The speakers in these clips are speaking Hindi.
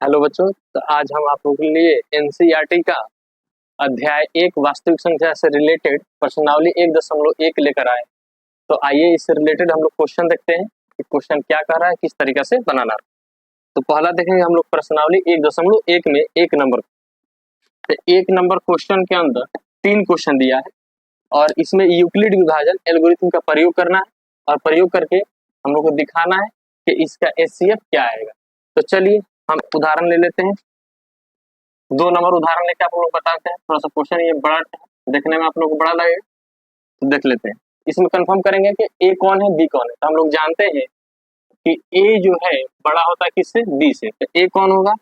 हेलो बच्चों, तो आज हम आप लोगों के लिए एनसीईआरटी का अध्याय 1 वास्तविक संख्या से रिलेटेड प्रश्नावली 1.1 लेकर आए। तो आइए इससे रिलेटेड हम लोग क्वेश्चन देखते हैं कि क्वेश्चन क्या कह रहा है, किस तरीके से बनाना है। तो पहला देखेंगे हम लोग प्रश्नावली 1.1 में एक नंबर। तो एक नंबर क्वेश्चन के अंदर 3 क्वेश्चन दिया है और इसमें यूक्लिड विभाजन एल्गोरिथम का प्रयोग करना है और प्रयोग करके हम लोग को दिखाना है कि इसका एचसीएफ क्या आएगा। तो चलिए हम उदाहरण ले लेते हैं। 2 नंबर उदाहरण लेके आप लोग बताते हैं। थोड़ा सा क्वेश्चन ये बड़ा देखने में आप लोग को बड़ा लगेगा, तो देख लेते हैं। इसमें कंफर्म करेंगे कि ए कौन है, बी कौन है। तो हम लोग जानते हैं कि ए जो है बड़ा होता है किससे, बी से। तो ए कौन होगा,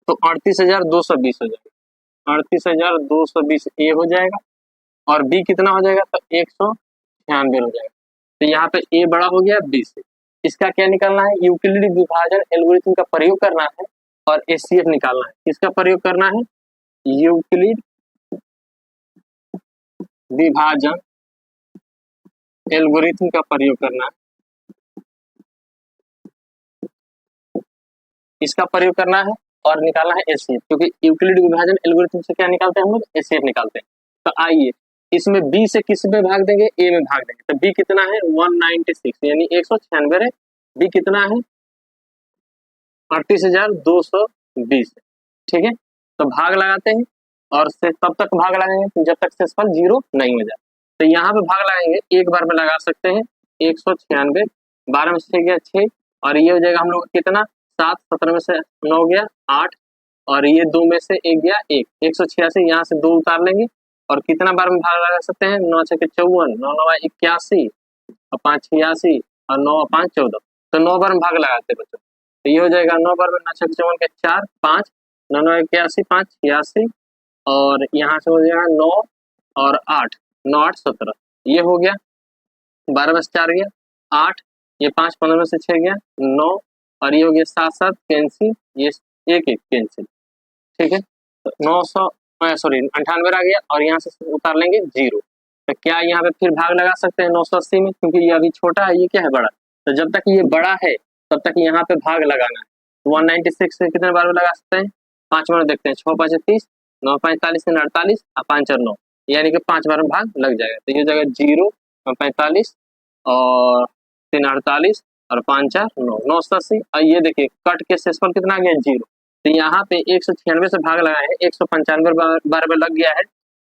तो 38,220 हो जाएगा। 38,220 ए हो जाएगा और बी कितना हो जाएगा, तो 196 हो जाएगा। तो यहाँ पे ए बड़ा हो गया बी से। इसका क्या निकालना है, यूक्लिड विभाजन एल्गोरिथम का प्रयोग करना है और एचसीएफ निकालना है। किसका प्रयोग करना है, यूक्लिड विभाजन एल्गोरिथम का प्रयोग करना है। इसका प्रयोग करना है और निकालना है एचसीएफ, क्योंकि यूक्लिड विभाजन एल्गोरिथम से क्या निकालते हैं हम लोग, एचसीएफ निकालते हैं। तो आइए इसमें बी से किस में भाग देंगे, ए में भाग देंगे। तो बी कितना है, 196 यानी 196 है। बी कितना है, 38,220। ठीक है, तो भाग लगाते हैं और से तब तक भाग लगाएंगे जब तक शेषफल 0 नहीं हो जाए। तो यहाँ पे भाग लगाएंगे, एक बार में लगा सकते हैं 196, 12 में से गया 6 और ये हो जाएगा हम लोग कितना, 7, 17 में से 9 गया 8 और ये 2 में से 1 गया 1, 186। यहाँ से 2 उतार लेंगे और कितना बार में भाग लगा सकते हैं, 9 6 54, 9 9 81 और 5 86 और 9 5 14। तो 9 बार में भाग लगाते हैं बच्चों। तो ये हो जाएगा 9 बार में 9 6 54 के 4 5, 9 9 81 5 86 और यहाँ से हो जाएगा 9 और 8, 9 8 17। ये हो गया 12 में से 4 गया 8, ये 5 15 में से 6 गया 9 और ये हो गया 7 7 कैंसिल, ये 1 1 कैंसिल। ठीक है, तो 98 आ गया और यहाँ से उतार लेंगे 0। तो क्या यहाँ पे फिर भाग लगा सकते हैं 980 में, क्योंकि ये अभी छोटा है, ये क्या है बड़ा। तो जब तक ये बड़ा है तब तक यहाँ पे भाग लगाना है। 196 से कितने बार में लगा सकते हैं, 5 बार देखते हैं, 6 5 30, 9 5 43 48 और 5 और 9, यानी कि 5 बार में भाग लग जाएगा। तो ये जगह 0 45 और 3 48 और 5 4 9, 980। और ये देखिए कट के शेषफल कितना आ गया, 0। तो यहाँ पे 196 से भाग लगाए हैं, 195 बार में लग गया है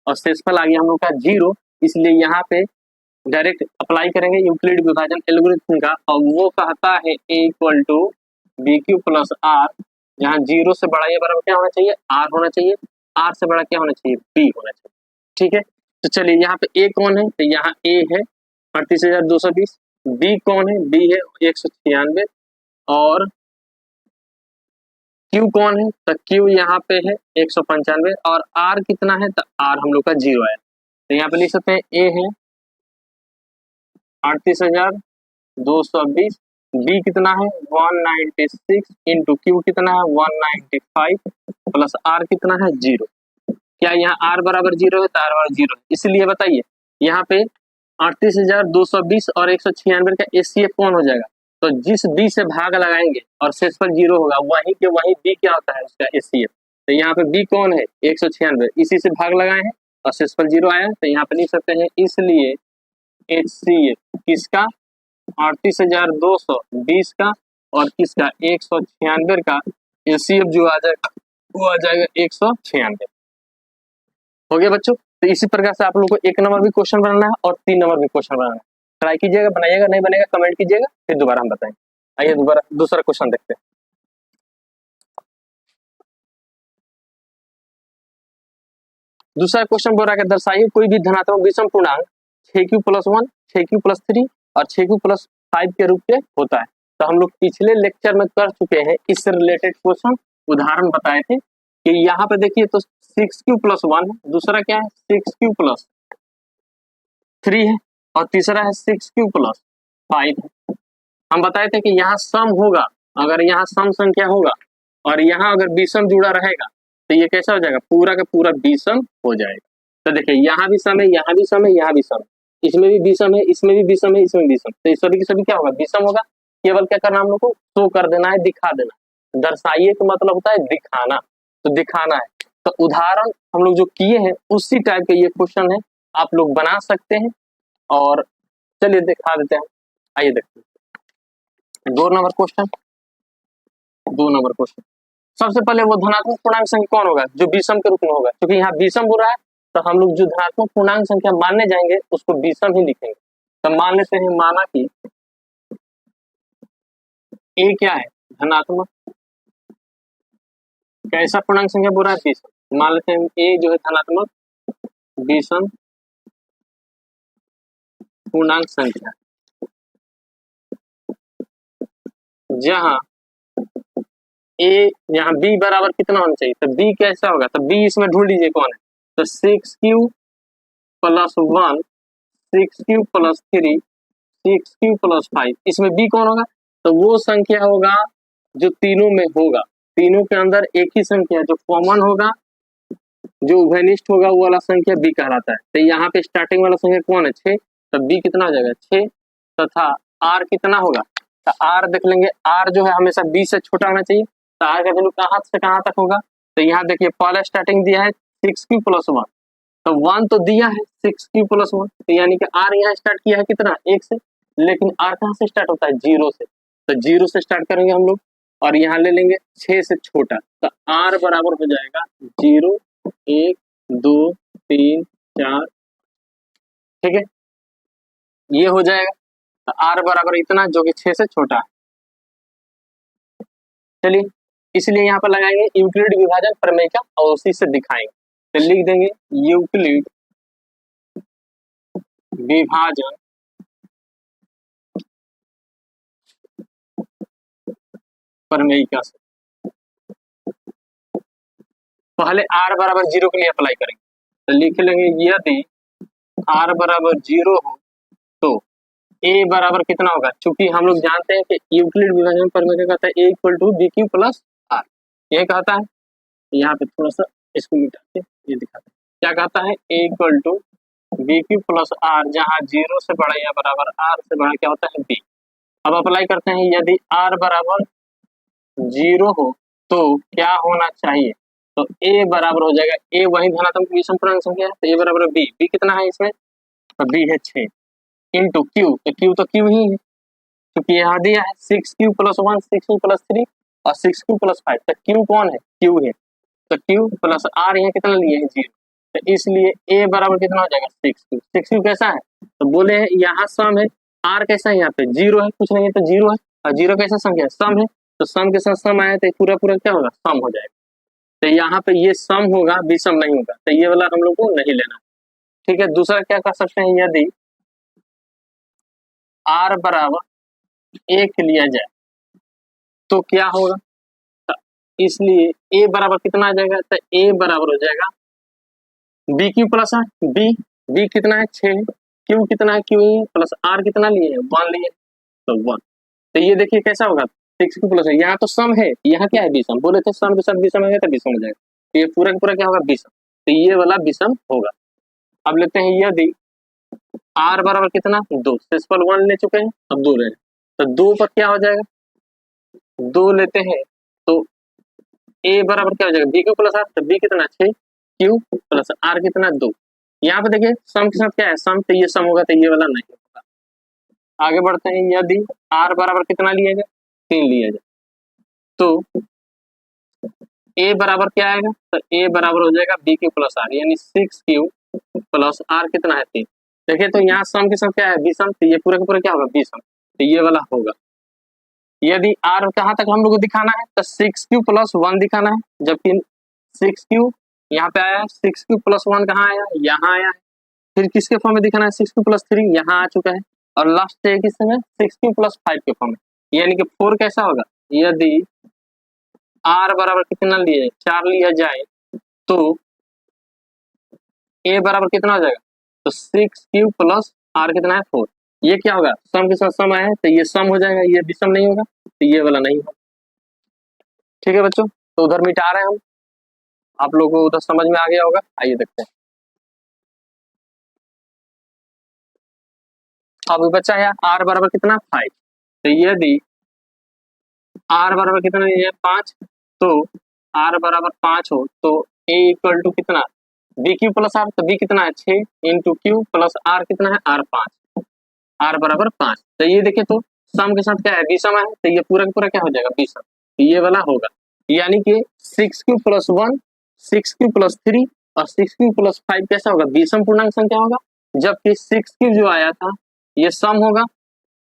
और शेषफल आ गया हम लोग का 0। इसलिए यहाँ पे डायरेक्ट अप्लाई करेंगे यूक्लिड विभाजन एल्गोरिथम का और वो कहता है a equal to B Q plus R, जहाँ 0 से बड़ा ये बराबर क्या होना चाहिए, r होना चाहिए, r से बड़ा क्या होना चाहिए, b होना चाहिए। ठीक है, तो चलिए यहाँ पे a कौन है, तो यहाँ a है 38,220, b कौन है, b है 196 और q कौन है, तो q यहाँ पे है 195 और r कितना है, तो r हम लोग का 0 है। तो यहाँ पे लिख सकते हैं a है 38,220, बी कितना है 196 इंटू क्यू कितना है 195 प्लस आर कितना है 0। क्या यहाँ आर बराबर 0 है, तो आर बराबर 0 है। इसलिए बताइए यहाँ पे 38,220 और 196 का एचसीएफ कौन हो जाएगा, तो जिस बी से भाग लगाएंगे और शेषफल 0 होगा वहीं के वहीं बी क्या होता है उसका एचसीएफ। तो यहाँ पे बी कौन है 196, इसी से भाग लगाए हैं और शेषफल 0 आया। तो यहाँ पे लिख सकते हैं इसलिए एचसीएफ किसका 38,220 का और किसका 196 का एचसीएफ जो आ जाएगा वो आ जाएगा 196। हो गया बच्चों। तो इसी प्रकार से आप लोगों को 1 नंबर भी क्वेश्चन बनाना है और 3 नंबर भी क्वेश्चन बनाना है। ट्राई कीजिएगा, बनाइएगा, नहीं बनेगा कमेंट कीजिएगा, फिर दोबारा हम बताएंगे। आइए दोबारा दूसरा क्वेश्चन देखते हैं। दूसरा क्वेश्चन बोल रहा है दर्शाइए कोई भी धनात्मक विषम पूर्णांक 6q+1, 6q+3 और 6q+5 के रूप में होता है। तो हम लोग पिछले लेक्चर में कर चुके हैं, इससे रिलेटेड क्वेश्चन उदाहरण बताए थे कि यहाँ पे देखिए तो 6q+1 है, दूसरा क्या है 6q+3 है और तीसरा है 6q+5 है। हम बताए थे कि यहाँ सम होगा, अगर यहाँ सम संख्या होगा और यहाँ अगर विषम जुड़ा रहेगा तो ये कैसा हो जाएगा, पूरा का पूरा विषम हो जाएगा। तो देखिए यहाँ भी सम है, यहाँ भी सम है, यहाँ भी सम है, इसमें भी विषम है, इसमें भी विषम है, इसमें भी विषम। तो सभी के सभी क्या होगा, विषम होगा। केवल क्या करना हम लोग को शो कर देना है, दिखा देना। दर्शाइए का मतलब होता है दिखाना, तो दिखाना है। तो उदाहरण हम लोग जो किए हैं उसी टाइप के ये क्वेश्चन है, आप लोग बना सकते हैं। और चलिए दिखा देते हैं, आइए देखते हैं 2 नंबर क्वेश्चन। सबसे पहले वो धनात्मक पूर्णांक संख्या कौन होगा, जो विषम के रूप में होगा, क्योंकि यहाँ विषम हो रहा है तो हम लोग जो धनात्मक पूर्णांक संख्या मानने जाएंगे उसको विषम ही लिखेंगे। तो मान लेते हैं, माना कि ए क्या है, धनात्मक, कैसा पूर्णांक संख्या बोल रहा है, विषम। मान लेते हैं ए जो है धनात्मक विषम पूर्णांक संख्या, जहां ए यहाँ बी बराबर कितना होना चाहिए, तो बी कैसा होगा, तो बी इसमें ढूंढ लीजिए कौन है, तो 6q + 1, 6q + 3, 6q + 5, इसमें बी कौन होगा, तो वो संख्या होगा जो तीनों में होगा, तीनों के अंदर एक ही संख्या जो कॉमन होगा, जो उभयनिष्ठ होगा वो वाला संख्या बी कहलाता है। तो यहाँ पे स्टार्टिंग वाला संख्या कौन है, 6, तो बी कितना हो जाएगा 6, तथा आर कितना होगा, तो आर देख लेंगे, आर जो है हमेशा बी से छोटा होना चाहिए, तो आर का वैल्यू कहाँ से कहाँ तक होगा, तो यहाँ देखिए पहला स्टार्टिंग दिया है 6q + 1, तो 1 तो दिया है 6q + 1, तो यानी कि आर यहाँ स्टार्ट किया है कितना 1 से, लेकिन आर कहाँ से स्टार्ट होता है 0 से, तो 0 से स्टार्ट करेंगे हम लोग और यहाँ ले लेंगे 6 से छोटा, तो आर बराबर हो जाएगा 0, 1, 2, 3, 4, ठीक है, ये हो जाएगा, तो आर बराबर इतना जो कि 6 से छोटा है। चलिए इसलिए यहाँ पर लगाएंगे यूक्लिड विभाजन प्रमेय का और उसी से दिखाएंगे, तो लिख देंगे यूक्लिड विभाजन प्रमेय का से पहले r बराबर 0 के लिए अप्लाई करेंगे, तो लिख लेंगे यदि r बराबर 0 हो तो a बराबर कितना होगा, चूंकि हम लोग जानते हैं कि यूक्लिड विभाजन प्रमेय क्या कहता है, a = bq + r, ये कहता है, यहाँ पे थोड़ा सा इसको मिटा के ये दिखाते हैं, क्या कहता है, a = bq + r, जहाँ 0 से बड़ा या बराबर r से बड़ा क्या होता है b। अब अप्लाई करते हैं, यदि r बराबर 0 हो तो क्या होना चाहिए, तो a बराबर हो जाएगा, a वही धनात्मक विषम पूर्णांक संख्या है, तो a बराबर b, b कितना है इसमें, तो b है 6, इंटू q, तो q ही है, क्योंकि यहाँ दिया है 6q + 1, 6q + 3 और 6q + 5, तो q कौन है, q है, तो q + r यहाँ कितना लिए है 0, तो इसलिए a बराबर कितना हो जाएगा 6q। 6q कैसा है, तो बोले हैं यहाँ सम है, r कैसा है, यहाँ पे 0 है, कुछ नहीं है तो 0 है, और 0 कैसा संख्या है, सम है, तो सम के साथ सम आया तो पूरा पूरा क्या होगा, सम हो जाएगा, तो यहाँ पे ये सम होगा, विषम नहीं होगा, तो ये वाला हम लोग को नहीं लेना, ठीक है। दूसरा क्या कर सकते हैं, यदि r बराबर 1 लिया जाए तो क्या होगा, तो इसलिए a बराबर कितना आ जाएगा, तो a बराबर हो जाएगा bq + r, b कितना है 6, q कितना है q + r कितना लिए है 1 लिए, तो 1, तो ये देखिए कैसा होगा 6q + है, यहाँ तो सम है, यहाँ क्या है विषम, बोले थे सम के साथ विषम है तो विषम हो जाएगा, तो ये पूरा का पूरा क्या होगा विषम, तो ये वाला विषम होगा। अब लेते हैं यदि r बराबर कितना 2, सिंपल 1 ले चुके हैं, अब 2 ले, तो 2 पर क्या हो जाएगा, 2 लेते हैं तो a बराबर क्या हो जाएगा bq + r, तो b कितना 6, q + r कितना 2, यहाँ पे देखिए सम के साथ क्या है सम, तो ये सम होगा, तो ये वाला नहीं होगा। आगे बढ़ते हैं, यदि r बराबर कितना लिया जाए 3 लिया जाए तो a बराबर क्या आएगा, तो a बराबर हो जाएगा bq + r, यानी 6q + r कितना है 3, देखिए तो यहाँ सम के साथ क्या है विषम, तो ये पूरा का पूरा क्या होगा विषम, तो ये वाला होगा। यदि r कहाँ तक हम लोग को दिखाना है, तो 6q + 1 दिखाना है, जबकि 6q यहाँ पे आया है, 6q + 1 कहाँ आया, यहाँ आया है, फिर किसके फॉर्म में दिखाना है 6q + 3 यहाँ आ चुका है, और लास्ट है किसमें 6q + 5 के फॉर्म में, यानी कि 4 कैसा होगा, यदि r बराबर कितना लिए 4 लिया जाए तो a बराबर कितना हो जाएगा, तो 6q + r कितना है 4, ये क्या होगा सम के साथ सम आया है, तो ये सम हो जाएगा, ये विषम नहीं होगा, तो ये वाला नहीं होगा, ठीक है बच्चों। तो उधर मिटा रहे हैं हम, आप लोगों को उधर समझ में आ गया होगा, आइए देखते हैं। अब बचा है r बराबर कितना 5, तो यदि आर बराबर कितना है 5, तो आर बराबर 5 हो तो ए इक्वल टू कितना बी क्यू प्लस आर, तो बी कितना है 6 इंटू क्यू प्लस आर कितना है आर 5, आर बराबर 5। तो ये देखे तो सम के साथ क्या है विषम है, तो ये पूरा का पूरा क्या हो जाएगा विषम, तो ये वाला होगा। यानी कि 6 क्यू प्लस 1, 6 क्यू प्लस 3 और 6 क्यू प्लस 5 कैसा होगा विषम पूर्णांक संख्या होगा, जबकि 6 क्यू जो आया था ये सम होगा,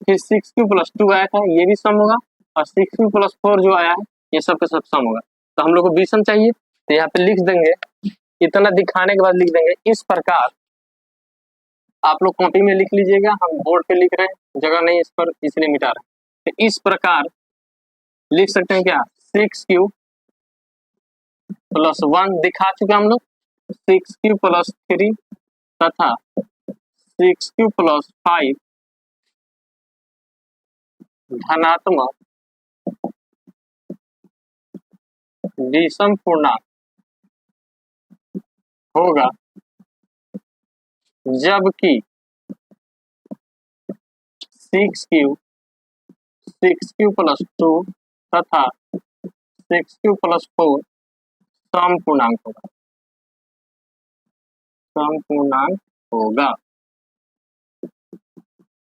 फिर 6 क्यू प्लस 2 आया था ये भी सम होगा, और 6 क्यू प्लस 4 जो आया है ये सब के सब सम होगा। तो हम लोग को विषम चाहिए, तो यहाँ पे लिख देंगे, इतना दिखाने के बाद लिख देंगे इस प्रकार। आप लोग कॉपी में लिख लीजिएगा, हम बोर्ड पे लिख रहे हैं, जगह नहीं इस पर इसलिए मिटा रहे हैं। तो इस प्रकार लिख सकते हैं क्या 6 क्यू प्लस 1 दिखा चुके हम लोग, 6 क्यू प्लस 3 तथा 6 क्यू प्लस 5 धनात्मक विषम पूर्णांक होगा, जबकि 6 क्यू प्लस 2 तथा 6 क्यू प्लस 4 सम पूर्णांक होगा, सम पूर्णांक होगा।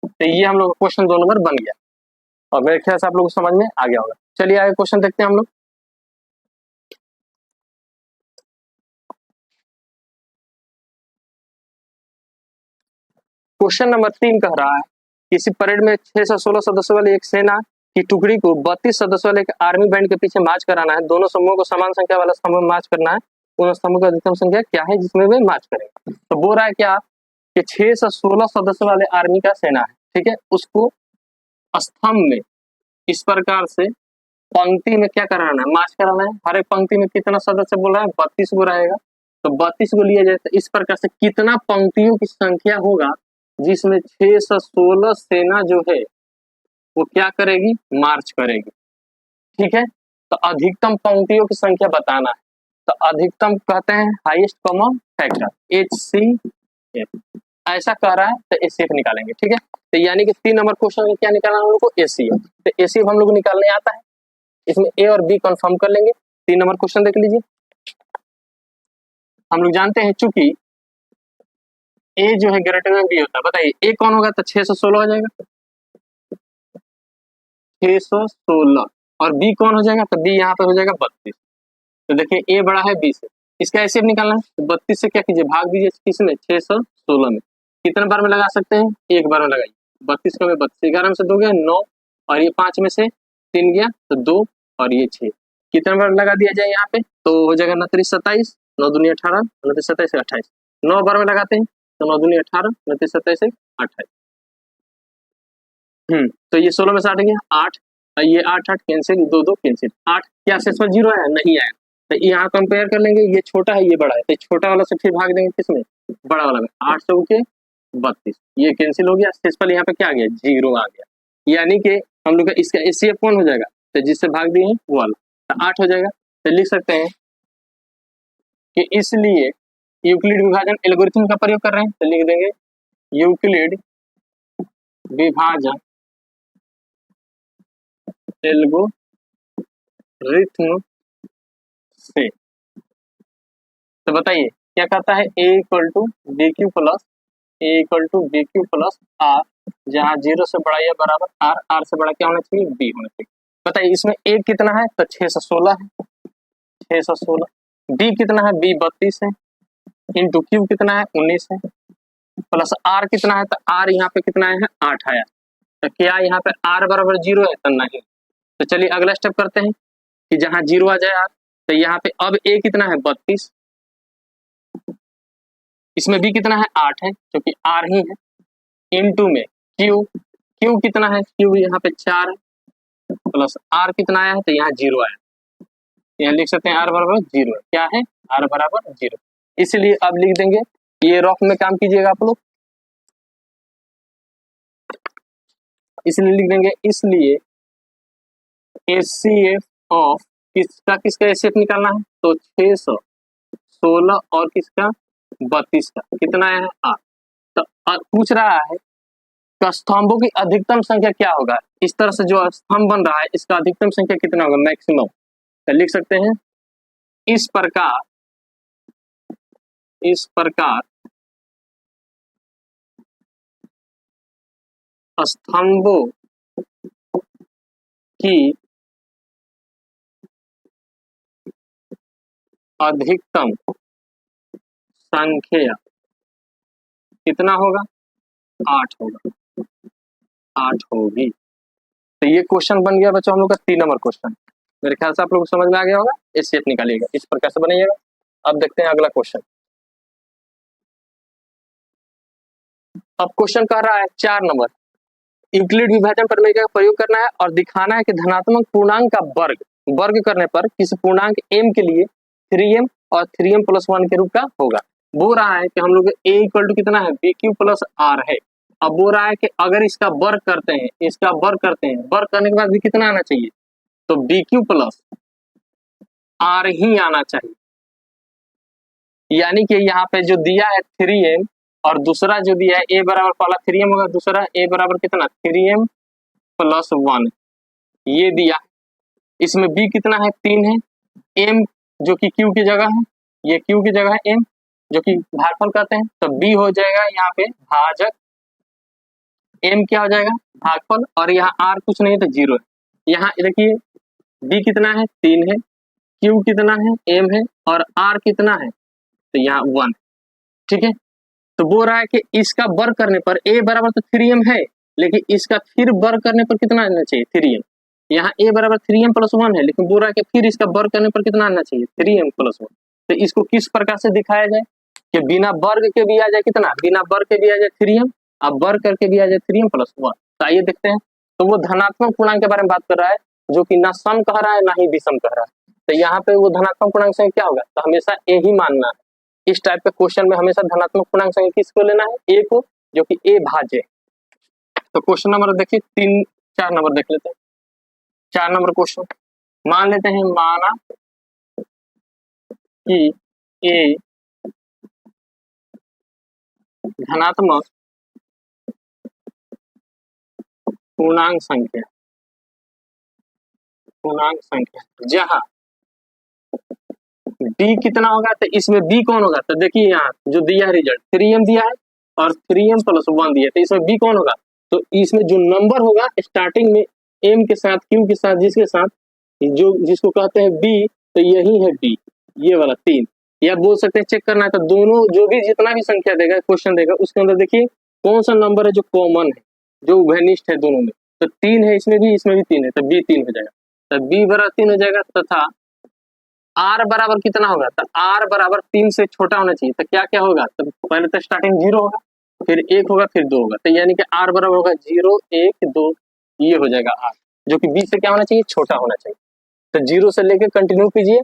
तो ये हम लोग क्वेश्चन 2 नंबर बन गया, और मेरे ख्याल से आप लोग को समझ में आ गया होगा। चलिए आगे क्वेश्चन देखते हैं हम लोग। क्वेश्चन नंबर 3 कह रहा है किसी परेड में 6 से 16 सदस्यों वाली एक सेना की टुकड़ी को 32 सदस्यों वाले एक आर्मी बैंड के पीछे मार्च कराना है। दोनों समूहों को समान संख्या वाला स्तंभ में मार्च करना है। उन स्तंभों की अधिकतम संख्या क्या है जिसमें वे मार्च करेंगे। तो बोल रहा है क्या कि 6 से 16 सदस्य वाले आर्मी का सेना है, ठीक है, उसको स्तंभ में इस प्रकार से पंक्ति में क्या कराना है मार्च कराना है। हर एक पंक्ति में कितना सदस्य बोल रहा है 32 को रहेगा, तो 32 को लिया जाए तो इस प्रकार से कितना पंक्तियों की संख्या होगा जिसमें 6 से 16 सेना जो है वो क्या करेगी मार्च करेगी, ठीक है। तो अधिकतम पंक्तियों की संख्या बताना है, तो अधिकतम कहते हैं हाईएस्ट कॉमन फैक्टर HCF, ऐसा कह रहा है तो HCF निकालेंगे, ठीक है। तो यानी कि 3 नंबर क्वेश्चन में क्या निकालना हम लोग को HCF, तो HCF हम लोग को निकालने आता है, इसमें A और B कंफर्म कर लेंगे। 3 नंबर क्वेश्चन देख लीजिए, हम लोग जानते हैं चूंकि A जो है ग्रेटर देन B होता है, बताइए A कौन होगा, तो 6 से 16 हो जाएगा, 616, और B कौन हो जाएगा, तो B यहाँ पे हो जाएगा 32। तो देखिए A बड़ा है B से, इसका HCF निकालना है, तो 32 से क्या कीजिए भाग दीजिए किसमें 616 में। कितने बार में लगा सकते हैं, एक बार में लगाइए, 32 का 32, 11 में से 2 गया 9, और ये 5 में से 3 गया तो 2, और ये 6, कितने बार लगा दिया जाए यहाँ पे, तो हो जाएगा 29 27, 9 दूनी 18, 29 27 28, 9 बार में लगाते हैं तो 9 दूनी 18, 29 27 28, तो ये 16 में से 8 गया 8, ये 8 8 कैंसिल, 2 2 कैंसिल, 8 क्या शेषफल 0 है, नहीं आया। तो यहाँ कंपेयर कर लेंगे, ये छोटा है ये बड़ा है, तो छोटा वाला से फिर भाग देंगे किसमें बड़ा वाला में, 8 से के 32, ये कैंसिल हो गया, शेषफल यहाँ पे क्या आ गया 0 आ गया। यानी कि हम लोग का इसका HCF कौन हो जाएगा, तो जिससे भाग दिए वो वाला, तो 8 हो जाएगा। तो लिख सकते हैं कि इसलिए यूक्लिड विभाजन एल्गोरिथम का प्रयोग कर रहे हैं, तो लिख देंगे यूक्लिड विभाजन एल्गोरिथम से। तो बताइए क्या कहता है A equal to B Q plus R, जहाँ 0 से बड़ा या बराबर आर, आर से बड़ा क्या होना चाहिए B होना चाहिए। बताइए इसमें A कितना है, तो 6 से 16 है, 6 से 16, B कितना है B 32 है, इंटू क्यू कितना है 19 है, प्लस आर कितना है, तो आर यहाँ पे कितना है 8 आया, तो क्या यहाँ पे आर बराबर 0 है, तो नहीं। तो चलिए अगला स्टेप करते हैं कि जहां 0 आ जाए आर, तो यहाँ पे अब A कितना है 32, इसमें B कितना है 8 है क्योंकि R ही है, इनटू में Q कितना है, Q यहाँ पे 4 है, प्लस R कितना आया है, तो यहाँ 0 आया, यहाँ लिख सकते हैं R बराबर 0 है, क्या है R बराबर 0, इसलिए अब लिख देंगे, ये रॉक में काम कीजिएगा आप लोग, इसलिए लिख देंगे, इसलिए HCF ऑफ किसका HCF निकालना है, तो 616 और किसका 32 का कितना है 8। तो पूछ रहा है स्तंभों की अधिकतम संख्या क्या होगा, इस तरह से जो स्तंभ बन रहा है इसका अधिकतम संख्या कितना होगा, मैक्सिमम। तो लिख सकते हैं इस प्रकार स्तंभों की अधिकतम संख्या कितना होगा, 8 होगा, 8 होगी। तो ये क्वेश्चन बन गया बच्चों हम लोग का 3 नंबर क्वेश्चन। मेरे ख्याल से आप लोगों को समझ में आ गया होगा। इस शेप निकालिएगा, इस प्रकार से बनाइएगा। अब देखते हैं अगला क्वेश्चन। अब क्वेश्चन कह रहा है 4 नंबर, यूक्लिड विभाजन प्रमेय का प्रयोग करना है और दिखाना है कि धनात्मक पूर्णांक का वर्ग करने पर किसी पूर्णांक m के लिए 3m और 3m+1 के रूप का होगा। वो रहा है कि हम लोग a इक्वल टू कितना है, bq प्लस r है। अब वो रहा है कि अगर इसका वर्ग करते हैं, वर्ग करने के बाद भी कितना आना चाहिए, तो bq प्लस r ही आना चाहिए। यानी कि यहाँ पे जो दिया है 3m और दूसरा जो दिया है a बराबर, पहला 3m होगा, दूसरा a बराबर कितना 3m+1 ये दिया। इसमें b कितना है, 3 है, m जो कि q की जगह है, ये q की जगह है m जो कि भागफल कहते हैं, तो b हो जाएगा यहाँ पे भाजक, m क्या हो जाएगा भागफल, और यहाँ r कुछ नहीं तो 0 है। यहाँ देखिए b कितना है 3 है, q कितना है m है, और r कितना है तो यहाँ 1। ठीक है, तो बोल रहा है कि इसका वर्ग करने पर a बराबर तो 3m है, लेकिन इसका फिर वर्ग करने पर कितना आना चाहिए 3m। यहाँ a बराबर 3m+1 है, लेकिन बोल रहा है कि फिर इसका वर्ग करने पर कितना आना चाहिए 3m+1। तो इसको किस प्रकार से दिखाया जाए कि बिना वर्ग के भी आ जाए कितना, बिना वर्ग के भी आ जाए 3m, अब वर्ग करके भी आ जाए 3m+1। तो आइए देखते हैं। तो वो धनात्मक पूर्णांक के बारे में बात कर रहा है जो कि ना सम कह रहा है ना ही विषम कह रहा है। तो यहाँ पे वो धनात्मक पूर्णांक संख्या क्या होगा, तो हमेशा a ही मानना है। इस टाइप के क्वेश्चन में हमेशा धनात्मक पूर्णांक संख्या किसको लेना है, a को, जो कि a भाज्य। तो क्वेश्चन नंबर देखिए 4 नंबर देख लेते हैं। 4 नंबर क्वेश्चन मान लेते हैं, माना कि a धनात्मक पूर्णांक संख्या जहां b कितना होगा, तो इसमें b कौन होगा, तो देखिए यहाँ जो दिया है रिजल्ट 3m दिया है और 3m+1 दिया है, तो इसमें b कौन होगा, तो इसमें जो नंबर होगा स्टार्टिंग में m के साथ q के साथ जिसके साथ जो जिसको कहते हैं b, तो यही है b, ये वाला 3। या बोल सकते हैं चेक करना है तो दोनों जो भी जितना भी संख्या देगा क्वेश्चन देगा उसके अंदर देखिए कौन सा नंबर है जो कॉमन है, जो उभयनिष्ठ है दोनों में। तो 3 है इसमें भी 3 है, तो b 3 हो जाएगा, तो b बराबर 3 हो जाएगा। तथा r बराबर कितना होगा, तो r बराबर 3 से छोटा होना चाहिए। तो क्या क्या होगा, तो पहले तो स्टार्टिंग 0 होगा, फिर 1 होगा, फिर 2 होगा, तो यानी कि r बराबर होगा 0 1 2, ये हो जाएगा r, जो कि b से क्या होना चाहिए, छोटा होना चाहिए। तो 0 से लेकर कंटिन्यू कीजिए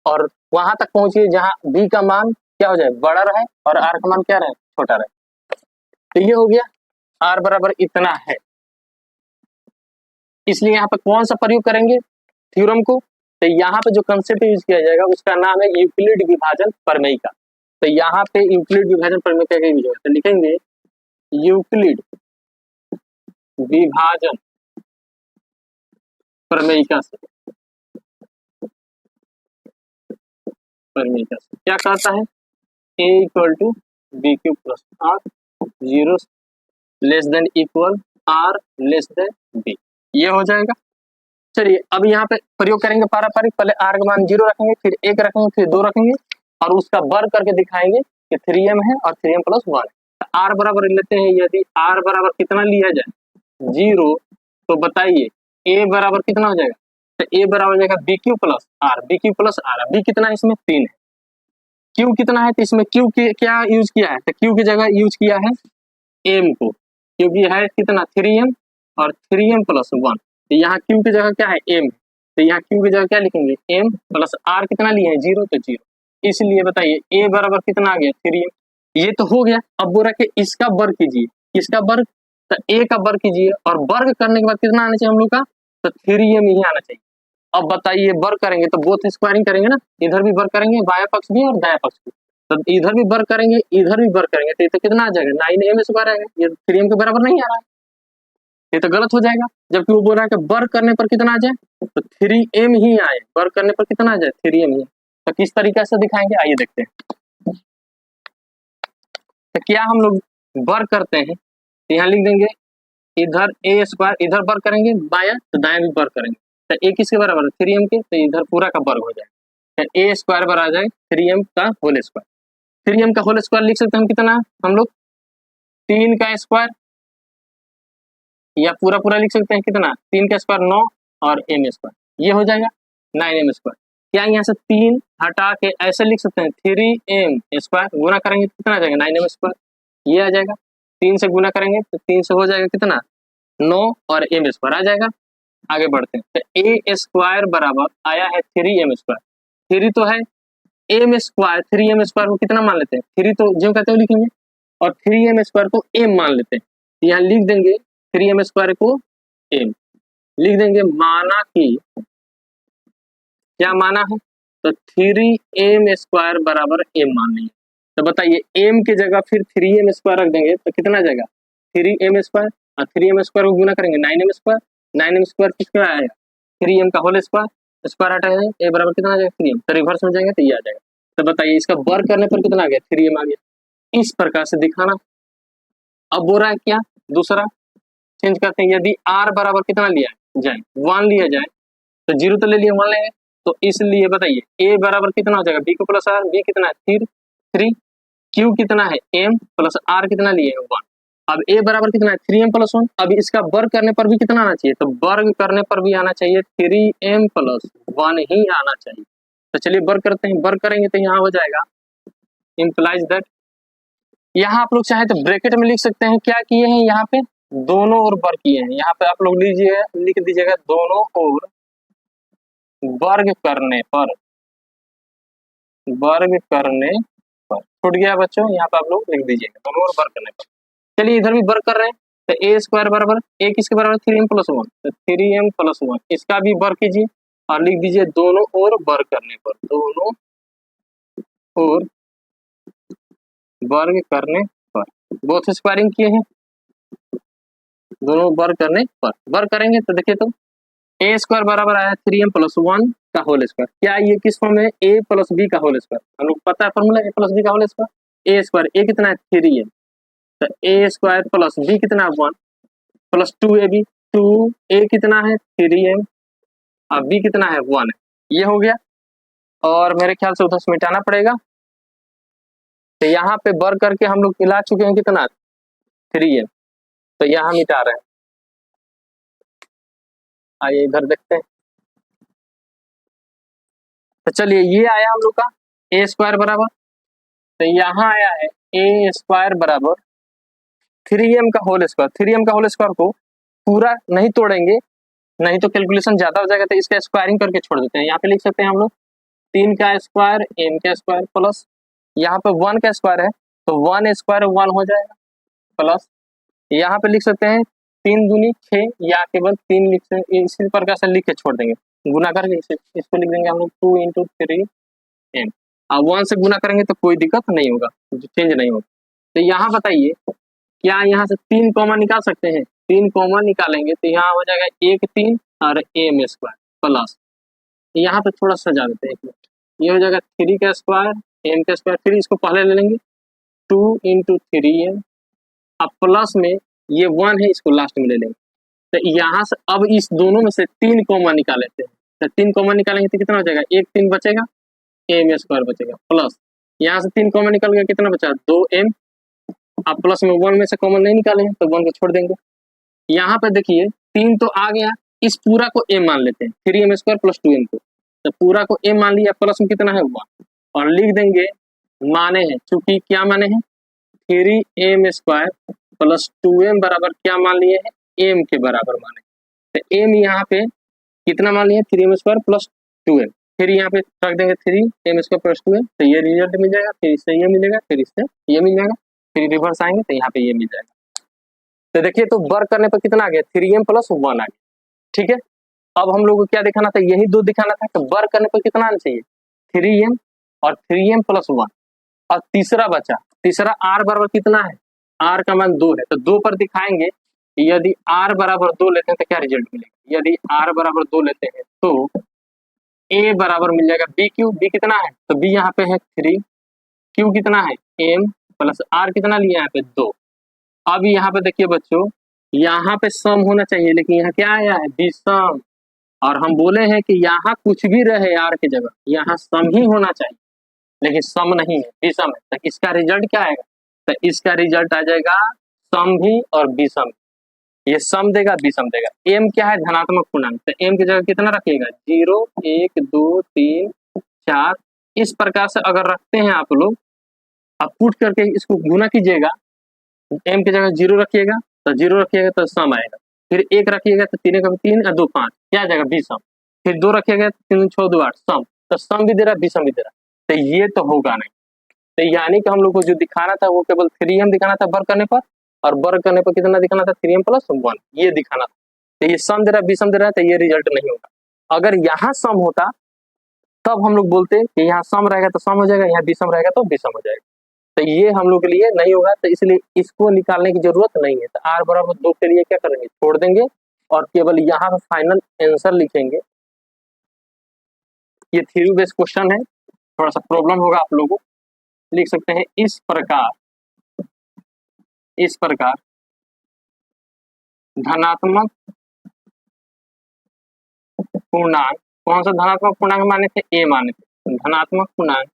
और वहां तक पहुंचिए जहां b का मान क्या हो जाए, बड़ा रहे और r का मान क्या रहे, छोटा रहे। तो ये हो गया r बराबर इतना है। इसलिए यहाँ पे कौन सा प्रयोग करेंगे थ्योरम को, तो यहाँ पे जो कंसेप्ट यूज किया जाएगा उसका नाम है यूक्लिड विभाजन प्रमेय का। तो यहाँ पे यूक्लिड विभाजन प्रमेय का यूज होगा, तो लिखेंगे यूक्लिड विभाजन प्रमेय का से क्या कहता है, a equal to bq plus r 0 less than equal r less than b, ये हो जाएगा। चलिए अब यहाँ पे प्रयोग करेंगे पारस्परिक, पहले r का मान 0 रखेंगे, फिर 1 रखेंगे, फिर 2 रखेंगे और उसका वर्ग करके दिखाएंगे कि 3m है और 3m+1 है। r बराबर लेते हैं, यदि r बराबर कितना लिया जाए 0, तो बताइए a बराबर कितना हो जाएगा, तो a बराबर हो जाएगा bq प्लस r, b कितना है इसमें 3 है, q कितना है, तो इसमें q की क्या यूज किया है, तो q की जगह यूज किया है m को, क्योंकि है कितना 3m और 3m+1, तो यहाँ q की जगह क्या है m, तो यहाँ q की जगह क्या लिखेंगे m प्लस r कितना लिए हैं 0, तो 0, इसलिए बताइए a बराबर कितना आ गया 3m। ये तो हो गया। अब बोल रहा है कि इसका वर्ग कीजिए, किसका वर्ग, तो a का वर्ग कीजिए और वर्ग करने के बाद कितना आना चाहिए हम लोग का, तो 3m ही आना चाहिए। अब बताइए वर्ग करेंगे तो बोथ स्क्वायरिंग करेंगे ना, इधर भी वर्ग करेंगे बाया पक्ष भी और दाया पक्ष भी, तो इधर भी वर्ग करेंगे इधर भी वर्ग करेंगे, तो कितना आ जाएगा 9m² आएगा, ये 3m के बराबर नहीं आ रहा है। ये तो गलत हो जाएगा, जबकि वो बोल रहा है कि वर्क करने पर कितना आ जाए, तो 3m ही आए, वर्क करने पर कितना आ जाए 3m ही। तो किस तरीके से दिखाएंगे आइए देखते हैं। तो क्या हम लोग वर्क करते हैं, तो यहाँ लिख देंगे इधर ए स्क्वायर, इधर वर्क करेंगे बाया तो दाएं भी वर्क करेंगे, तो ए किसके बराबर है 3m के, तो इधर पूरा का वर्ग हो जाएगा, तो ए स्क्वायर बराबर आ जाए 3m का होल स्क्वायर। 3m का होल स्क्वायर लिख सकते हैं हम कितना, हम लोग 3 का स्क्वायर, या पूरा पूरा लिख सकते हैं कितना 3 का स्क्वायर 9 और m स्क्वायर, ये हो जाएगा 9m स्क्वायर। क्या यहाँ से 3 हटा के ऐसे लिख सकते हैं 3m स्क्वायर, गुना करेंगे तो कितना आ जाएगा 9m स्क्वायर, ये आ जाएगा। 3 से गुना करेंगे तो 3 से हो जाएगा कितना 9 और m स्क्वायर आ जाएगा। आगे बढ़ते हैं, तो ए स्क्वायर बराबर आया है 3m स्क्वायर, 3 तो है, m स्क्वायर 3m स्क्वायर को कितना मान लेते हैं 3, तो जो कहते हैं लिखेंगे, और 3m स्क्वायर को m मान लेते हैं, यहाँ लिख देंगे 3m स्क्वायर को m लिख देंगे, माना कि क्या माना है, तो 3m स्क्वायर बराबर m मान लिया। तो बताइए m की जगह फिर 3m स्क्वायर रख देंगे तो कितना आ जाएगा 3m स्क्वायर, और 3m स्क्वायर को गुना करेंगे 9m स्क्वायर, 9m स्क्वायर किसका आएगा 3m का होल स्क्वायर, स्क्वायर हटाएंगे a बराबर कितना आ जाएगा 3m, तो रिवर्स में जाएंगे तो ये आ जाएगा। तो बताइए इसका वर्क करने पर कितना आ गया 3m आ गया, इस प्रकार से दिखाना। अब बोल रहा है क्या दूसरा चेंज करते हैं, यदि r बराबर कितना लिया जाए 1 लिया जाए, तो 0 तो ले लिए 1 लेंगे, तो इसलिए बताइए a बराबर कितना हो जाएगा b को प्लस r, b कितना है 3, q कितना है m प्लस r कितना लिए 1। अब a बराबर कितना है 3m प्लस 1, अब इसका वर्ग करने पर भी कितना आना चाहिए, तो वर्ग करने पर भी आना चाहिए 3m प्लस 1 ही आना चाहिए। तो चलिए वर्ग करते हैं, वर्ग करेंगे तो यहाँ हो जाएगा इम्प्लाइज दैट, यहाँ आप लोग चाहे तो ब्रैकेट में लिख सकते हैं, क्या किए हैं यहाँ पे दोनों ओर वर्ग किए हैं, यहाँ पे आप लोग लीजिए लिख दीजिएगा दोनों ओर वर्ग करने पर, वर्ग करने पर छूट गया बच्चों, यहाँ पे आप लोग लिख दीजिएगा दोनों ओर वर्ग करने पर। चलिए इधर भी वर्ग कर रहे हैं, तो ए स्क्वायर बराबर ए किसके बराबर 3m प्लस 1, तो 3m प्लस 1 इसका भी वर्ग कीजिए और लिख दीजिए दोनों ओर वर्ग करने पर, दोनों ओर वर्ग करने पर, बोथ स्क्वायरिंग किए हैं, दोनों वर्ग करने पर वर्ग करेंगे तो देखिए तो ए स्क्वायर बराबर आया 3m प्लस 1 का होल स्क्वायर, क्या ये किस फॉर्म है a प्लस बी का होल स्क्वायर, हम लोग पता है फॉर्मूला a प्लस बी का whole square, A square A कितना है 3m, तो ए स्क्वायर प्लस बी कितना है 1 प्लस 2ab, 2a कितना है 3m और b कितना है 1 है, ये हो गया। और मेरे ख्याल से उधर से मिटाना पड़ेगा, तो यहाँ पे वर्ग करके हम लोग मिला चुके हैं कितना 3m, तो यहाँ मिटा रहे हैं। आइए इधर देखते हैं, तो चलिए ये आया हम लोग का ए स्क्वायर बराबर, तो यहाँ आया है ए स्क्वायर बराबर 3m का होल स्क्वायर, 3m का होल स्क्वायर को पूरा नहीं तोड़ेंगे, नहीं तो कैलकुलेशन ज्यादा हो जाएगा, तो इसका स्क्वायरिंग करके छोड़ देते हैं। यहाँ पे लिख सकते हैं हम लोग 3 का स्क्वायर m का स्क्वायर प्लस यहाँ पे 1 का स्क्वायर है तो 1 स्क्वायर 1 हो जाएगा, प्लस यहाँ पे लिख सकते हैं 3 दूनी 6 या केवल 3 लिख सकते, इसी प्रकार से लिख के छोड़ देंगे, गुना करके इसको लिख देंगे हम लोग 2 इंटू 3m, अब 1 से गुना करेंगे तो कोई दिक्कत नहीं होगा, चेंज नहीं होगा। तो यहाँ बताइए क्या यहाँ से 3 कॉमन निकाल सकते हैं, 3 कॉमन निकालेंगे तो यहाँ हो जाएगा 1 3 और m स्क्वायर प्लस, यहाँ पे थोड़ा सा सजा देते हैं, ये हो जाएगा 3 का स्क्वायर m का स्क्वायर, फिर इसको पहले ले लेंगे 2 इंटू 3m, अब प्लस में ये 1 है इसको लास्ट में ले लेंगे, तो यहाँ से अब इस दोनों में से 3 कॉमन निकाल लेते हैं, तो 3 कॉमन निकालेंगे तो कितना हो जाएगा 1 3 बचेगा, m स्क्वायर बचेगा प्लस यहाँ से 3 कॉमन निकल गया कितना बचा 2m, अब प्लस में 1 में से कॉमन नहीं निकालेंगे तो 1 को छोड़ देंगे। यहाँ पे देखिए 3 तो आ गया, इस पूरा को m मान लेते हैं 3m स्क्वायर प्लस 2m को, तो पूरा को m मान लिया, प्लस में कितना है 1 और लिख देंगे माने हैं, चूंकि क्या माने हैं 3m स्क्वायर प्लस 2m बराबर क्या मान लिए हैं m के बराबर माने, तो m यहाँ पे कितना मान लिए 3m स्क्वायर प्लस 2m, फिर यहाँ पे रख देंगे 3m स्क्वायर प्लस 2m, तो ये रिजल्ट मिल जाएगा, फिर इससे ये मिलेगा, फिर इससे ये मिल जाएगा, फिर रिवर्स आएंगे तो यहाँ पे ये मिल जाएगा। तो देखिए तो वर्क करने पर कितना आ गया 3m प्लस 1 आ गया, ठीक है। अब हम लोग को क्या दिखाना था, यही दो दिखाना था कि वर्क करने पर कितना आना चाहिए 3m और 3m प्लस 1, और तीसरा बचा, तीसरा r बराबर कितना है, r का मान 2 है, तो 2 पर दिखाएंगे यदि r बराबर 2 लेते हैं तो क्या रिजल्ट मिलेगा? यदि r बराबर 2 लेते हैं तो a बराबर मिल जाएगा b क्यू। b कितना है? तो b यहाँ पे है 3, q कितना है? m प्लस r कितना लिया यहाँ पे? 2। अब यहाँ पे देखिए बच्चों, यहाँ पे सम होना चाहिए, लेकिन यहाँ क्या आया है? विषम। और हम बोले हैं कि यहाँ कुछ भी रहे r की जगह, यहाँ सम ही होना चाहिए, लेकिन सम नहीं है, विषम है। तो इसका रिजल्ट क्या आएगा? तो इसका रिजल्ट आ जाएगा सम भी और विषम। ये सम देगा, विषम देगा। m क्या है? धनात्मक पूर्णांक। तो m की जगह कितना रखिएगा? 0, 1, 2, 3, 4। इस प्रकार से अगर रखते हैं आप लोग, आप पुट करके इसको गुना कीजिएगा। m की जगह 0 रखिएगा, तो 0 रखिएगा तो सम आएगा। फिर 1 रखिएगा तो 3 का 3 और 2 5, क्या आ जाएगा? विषम। फिर 2 रखिएगा तो 3 6 2 8, सम। तो सम भी दे रहा, विषम भी दे रहा। तो ये तो होगा नहीं। तो यानी कि हम लोग को जो दिखाना था वो केवल 3m दिखाना था वर्ग करने पर, और वर्ग करने पर कितना दिखाना था? 3m + 1, ये दिखाना था। तो ये सम दे रहा, विषम दे रहा है, तो ये रिजल्ट नहीं होगा। अगर यहाँ सम होता तब हम लोग बोलते कि यहाँ सम रहेगा तो सम हो जाएगा, यहाँ विषम रहेगा तो विषम हो जाएगा। तो ये हम लोग के लिए नहीं होगा, तो इसलिए इसको निकालने की जरूरत नहीं है। तो r बराबर 2 के लिए क्या करेंगे? छोड़ देंगे और केवल यहाँ पे फाइनल आंसर लिखेंगे। ये थ्योरी बेस्ड क्वेश्चन है, थोड़ा सा प्रॉब्लम होगा आप लोगों को। लिख सकते हैं इस प्रकार धनात्मक पूर्णांक, कौन सा धनात्मक पूर्णांक माने थे? a माने थे। धनात्मक पूर्णांक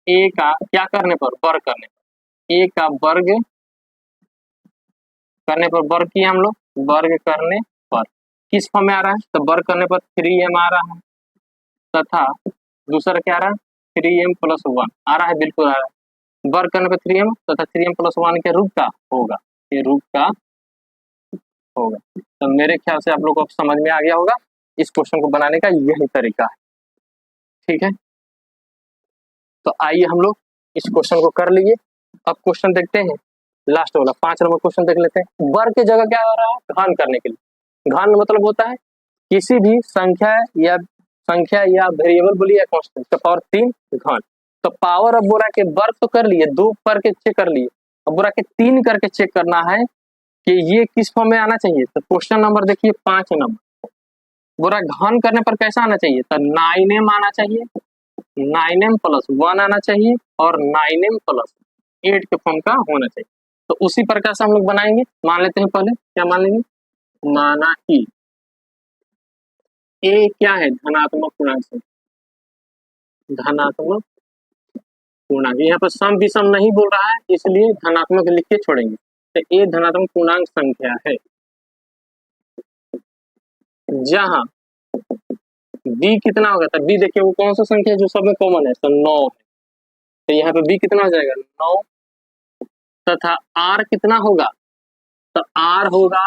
a का क्या करने पर? वर्ग करने पर। a का वर्ग करने पर, वर्ग किया हम लोग, वर्ग करने पर किस फॉर्म में आ रहा है? तो वर्ग करने पर 3m आ रहा है, तथा दूसरा क्या आ रहा है? 3m + 1 आ रहा है, बिल्कुल आ रहा है। वर्ग करने पर 3m तथा 3m + 1 के रूप का होगा, ये रूप का होगा। तो मेरे ख्याल से आप लोग को समझ में आ गया होगा, इस क्वेश्चन को बनाने का यही तरीका है। ठीक है, तो आइए हम लोग इस क्वेश्चन को कर लिए। अब क्वेश्चन देखते हैं, लास्ट वाला 5 नंबर क्वेश्चन देख लेते हैं। वर्ग की जगह क्या हो रहा है? घन करने के लिए। घन मतलब होता है किसी भी संख्या या वेरिएबल बोलिए या कांस्टेंट का पावर 3 घन। तो पावर अब बोला कि वर्ग तो कर लिए, 2 करके चेक कर लिए, अब बोला कि 3 करके चेक करना है कि ये किस फॉर्म में आना चाहिए। तो क्वेश्चन नंबर देखिए 5 नंबर, बोला घन करने पर कैसा आना चाहिए? तो 9m आना चाहिए, 9m + 1 आना चाहिए, और 9m + 8 के फॉर्म का होना चाहिए। तो उसी प्रकार से हम लोग बनाएंगे। मान लेते हैं, पहले क्या मान लेंगे? माना कि a क्या है? धनात्मक पूर्णांक से, धनात्मक पूर्णांक। यहाँ पर सम विषम नहीं बोल रहा है, इसलिए धनात्मक लिख के छोड़ेंगे। तो a धनात्मक पूर्णांक संख्या है जहां b कितना होगा? तो b देखिए वो कौन सा संख्या है जो सब में कॉमन है? तो 9 है। तो यहाँ पे b कितना हो जाएगा? 9। तथा r कितना होगा? तो r होगा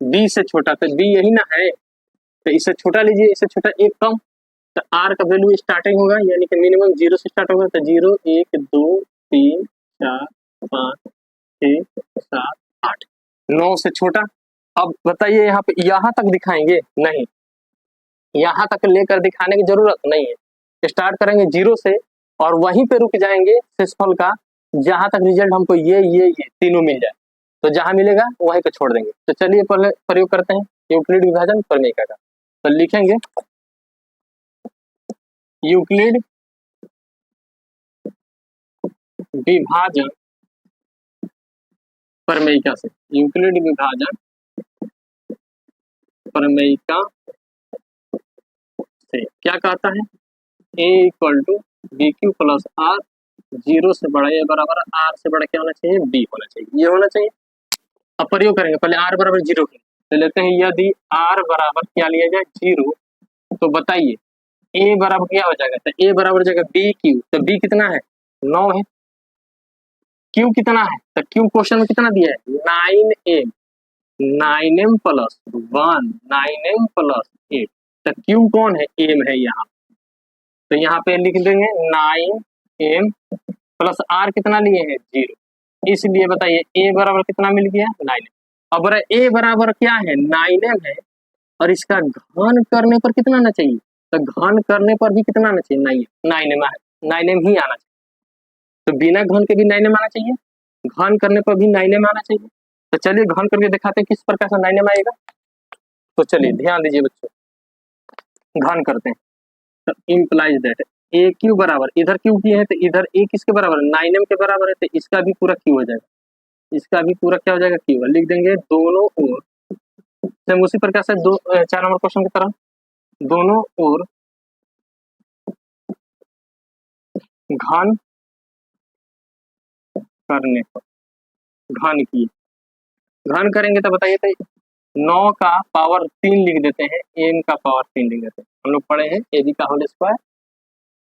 b से छोटा, तो b यही ना है, तो इससे छोटा लीजिए, इससे छोटा एक कम। तो r का वैल्यू स्टार्टिंग होगा, यानी कि मिनिमम 0 से स्टार्ट होगा। तो 0, 1, 2, 3, 4, 5, 6, 7, 8, 9 से छोटा। अब बताइए यहाँ पे यहाँ तक दिखाएंगे? नहीं, यहाँ तक लेकर दिखाने की जरूरत नहीं है। स्टार्ट करेंगे 0 से और वहीं पे रुक जाएंगे शेषफल का, जहां तक रिजल्ट हमको ये तीनों मिल जाए। तो जहां मिलेगा वहीं पे छोड़ देंगे। तो चलिए पहले प्रयोग करते हैं यूक्लिड विभाजन प्रमेय का। तो लिखेंगे यूक्लिड विभाजन प्रमेयिका से, यूक्लिड विभाजन प्रमेयिका से क्या कहता है? a = bq + r, 0 से बड़ा या बराबर r से बड़ा क्या होना चाहिए? b होना चाहिए, ये होना चाहिए। अब प्रयोग करेंगे, पहले r बराबर 0 की तो लेते हैं। यदि r बराबर क्या लिया जाए? 0, तो बताइए a बराबर क्या हो जाएगा? तो a बराबर हो जाएगा bq। तो b कितना है? 9 है। q कितना है? तो q क्वेश्चन में कितना दिया है? 9m, 9m + 1, 9m + 8। तो q कौन है? m है यहाँ। तो यहाँ पे लिख देंगे 9m + r कितना लिए हैं? 0। इसलिए बताइए a बराबर कितना मिल गया? 9m। अब a बराबर क्या है? 9m है, और इसका घन करने पर कितना आना चाहिए? तो घन करने पर भी कितना आना चाहिए? 9m ही आना चाहिए। तो बिना घन के भी 9m आना चाहिए, घन करने पर भी 9m आना चाहिए। तो चलिए घन करके दिखाते हैं किस प्रकार से 9m आएगा। तो चलिए ध्यान दीजिए बच्चों, घन करते हैं। तो इम्प्लाइज दैट ए क्यू बराबर, इधर क्यू किए हैं तो इधर ए किसके बराबर, 9m के बराबर है, तो इसका भी पूरा क्यू हो जाएगा, इसका भी पूरा क्या हो जाएगा, क्यू। लिख देंगे दोनों ओर, सेम उसी प्रकार से 4 नंबर क्वेश्चन की तरह, दोनों ओर घन करने पर, घन की, घन करेंगे तो बताइए, तो 9 का पावर 3 लिख देते हैं, m का पावर 3 लिख देते हैं। हम लोग पढ़े हैं ab का होल स्क्वायर,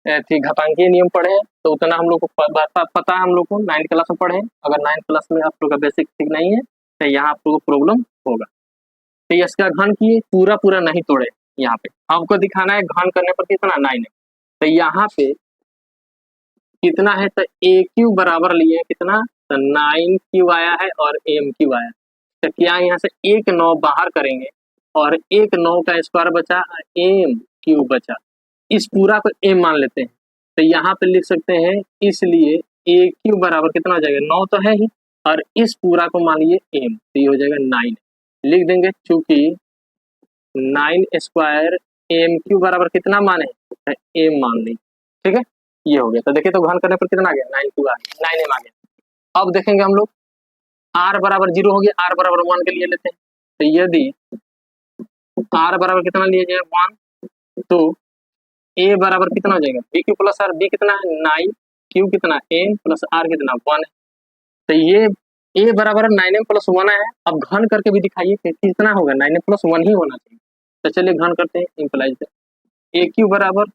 घातांकीय नियम पढ़े हैं, तो उतना हम लोग को पता है, हम लोग को 9th क्लास में पढ़े हैं। अगर 9th क्लास में आप लोग का बेसिक ठीक नहीं है तो यहाँ आप लोग को प्रॉब्लम होगा। तो इसका घन किए, पूरा पूरा नहीं तोड़े, यहाँ पे आपको दिखाना है घन करने पर कितना 9 है। तो यहाँ पे कितना है, तो ए क्यू बराबर लिए कितना, तो 9q आया है और m क्यू आया। तो क्या यहाँ से 1 9 बाहर करेंगे और 1 9 का स्क्वायर बचा, m क्यू बचा, इस पूरा को m मान लेते हैं। तो यहाँ पे लिख सकते हैं, इसलिए ए क्यू बराबर कितना हो जाएगा, 9 तो है ही, और इस पूरा को मान लिए m, तो ये हो जाएगा 9। लिख देंगे चूंकि 9 स्क्वायर m क्यू बराबर कितना माने, m मान ली, ठीक है, ये हो गया। तो देखिए, तो घन करने पर कितना आ गया, 9q आ गया, 9m आ गया। अब देखेंगे हम लोग r बराबर 0 हो गया, r बराबर 1 के लिए लेते हैं। तो यदि r बराबर कितना लिया जाए 1, तो a बराबर कितना हो जाएगा, b Q plus r, b कितना है 9, q कितना m प्लस r कितना 1 है। तो ये a बराबर 9m प्लस 1 है। अब घन करके भी दिखाइए कि कितना होगा, 9m प्लस 1 ही होना चाहिए। तो चलिए घन करते हैं, इम्प्लाइज ए क्यू बराबर